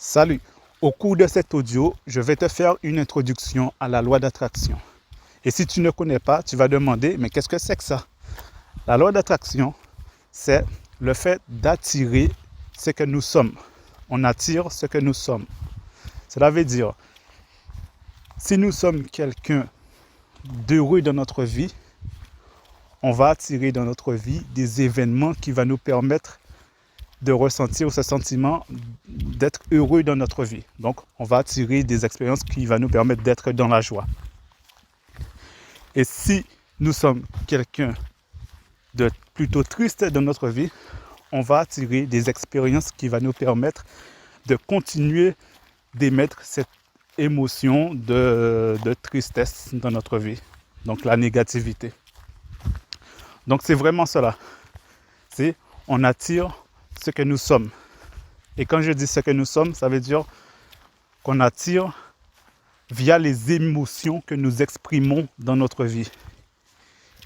Salut! Au cours de cet audio, je vais te faire une introduction à la loi d'attraction. Et si tu ne connais pas, tu vas demander, mais qu'est-ce que c'est que ça? La loi d'attraction, c'est le fait d'attirer ce que nous sommes. On attire ce que nous sommes. Cela veut dire, si nous sommes quelqu'un d'heureux dans notre vie, on va attirer dans notre vie des événements qui vont nous permettre de ressentir ce sentiment d'être heureux dans notre vie. Donc, on va attirer des expériences qui vont nous permettre d'être dans la joie. Et si nous sommes quelqu'un de plutôt triste dans notre vie, on va attirer des expériences qui vont nous permettre de continuer d'émettre cette émotion de tristesse dans notre vie. Donc, la négativité. Donc, c'est vraiment cela. C'est on attire ce que nous sommes. Et quand je dis ce que nous sommes, ça veut dire qu'on attire via les émotions que nous exprimons dans notre vie.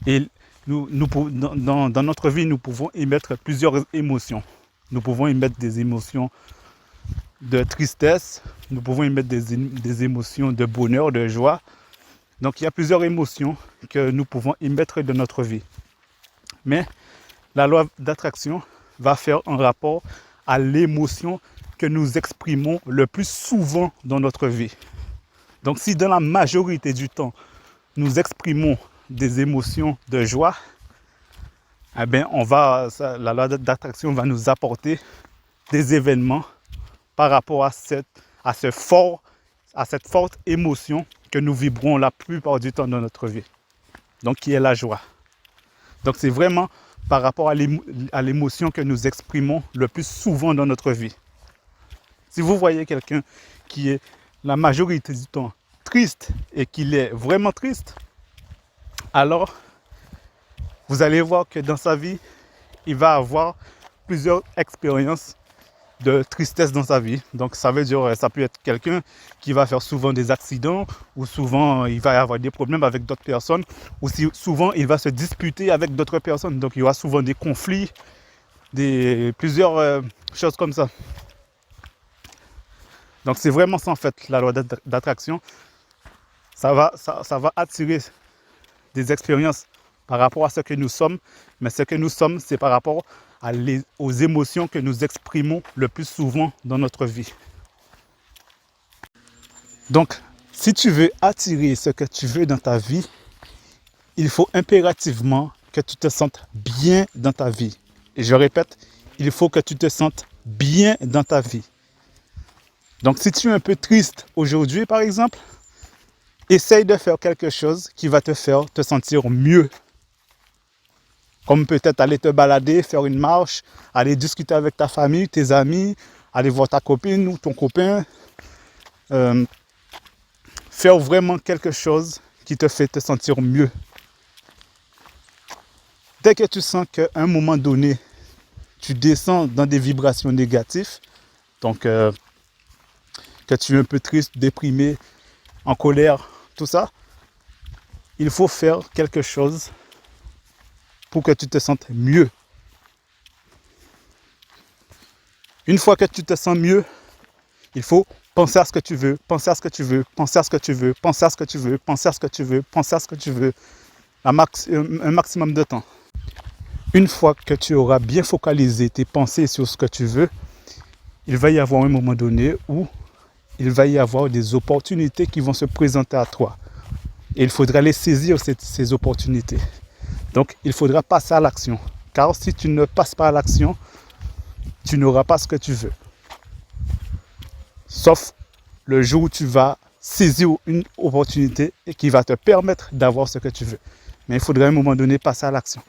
Et dans notre vie, nous pouvons émettre plusieurs émotions. Nous pouvons émettre des émotions de tristesse, nous pouvons émettre des émotions de bonheur, de joie. Donc il y a plusieurs émotions que nous pouvons émettre dans notre vie. Mais la loi d'attraction va faire un rapport à l'émotion que nous exprimons le plus souvent dans notre vie. Donc si dans la majorité du temps, nous exprimons des émotions de joie, eh bien, la loi d'attraction va nous apporter des événements par rapport à cette forte émotion que nous vibrons la plupart du temps dans notre vie. Donc qui est la joie. Donc c'est vraiment par rapport à l'émotion que nous exprimons le plus souvent dans notre vie. Si vous voyez quelqu'un qui est la majorité du temps triste et qu'il est vraiment triste, alors vous allez voir que dans sa vie, il va avoir plusieurs expériences de tristesse dans sa vie. Donc ça veut dire, ça peut être quelqu'un qui va faire souvent des accidents, ou souvent il va avoir des problèmes avec d'autres personnes, ou souvent il va se disputer avec d'autres personnes. Donc il y aura souvent des conflits, plusieurs choses comme ça. Donc c'est vraiment ça en fait la loi d'attraction. Ça va attirer des expériences par rapport à ce que nous sommes, mais ce que nous sommes, c'est par rapport aux émotions que nous exprimons le plus souvent dans notre vie. Donc, si tu veux attirer ce que tu veux dans ta vie, il faut impérativement que tu te sentes bien dans ta vie. Et je répète, il faut que tu te sentes bien dans ta vie. Donc, si tu es un peu triste aujourd'hui, par exemple, essaye de faire quelque chose qui va te faire te sentir mieux. Comme peut-être aller te balader, faire une marche, aller discuter avec ta famille, tes amis, aller voir ta copine ou ton copain. Faire vraiment quelque chose qui te fait te sentir mieux. Dès que tu sens qu'à un moment donné, tu descends dans des vibrations négatives, donc que tu es un peu triste, déprimé, en colère, tout ça, il faut faire quelque chose pour que tu te sentes mieux. Une fois que tu te sens mieux, il faut penser à ce que tu veux, penser à ce que tu veux, penser à ce que tu veux, penser à ce que tu veux, penser à ce que tu veux, penser à ce que tu veux, un maximum de temps. Une fois que tu auras bien focalisé tes pensées sur ce que tu veux, il va y avoir un moment donné où il va y avoir des opportunités qui vont se présenter à toi. Et il faudra les saisir, ces opportunités. Donc, il faudra passer à l'action. Car si tu ne passes pas à l'action, tu n'auras pas ce que tu veux. Sauf le jour où tu vas saisir une opportunité et qui va te permettre d'avoir ce que tu veux. Mais il faudra à un moment donné passer à l'action.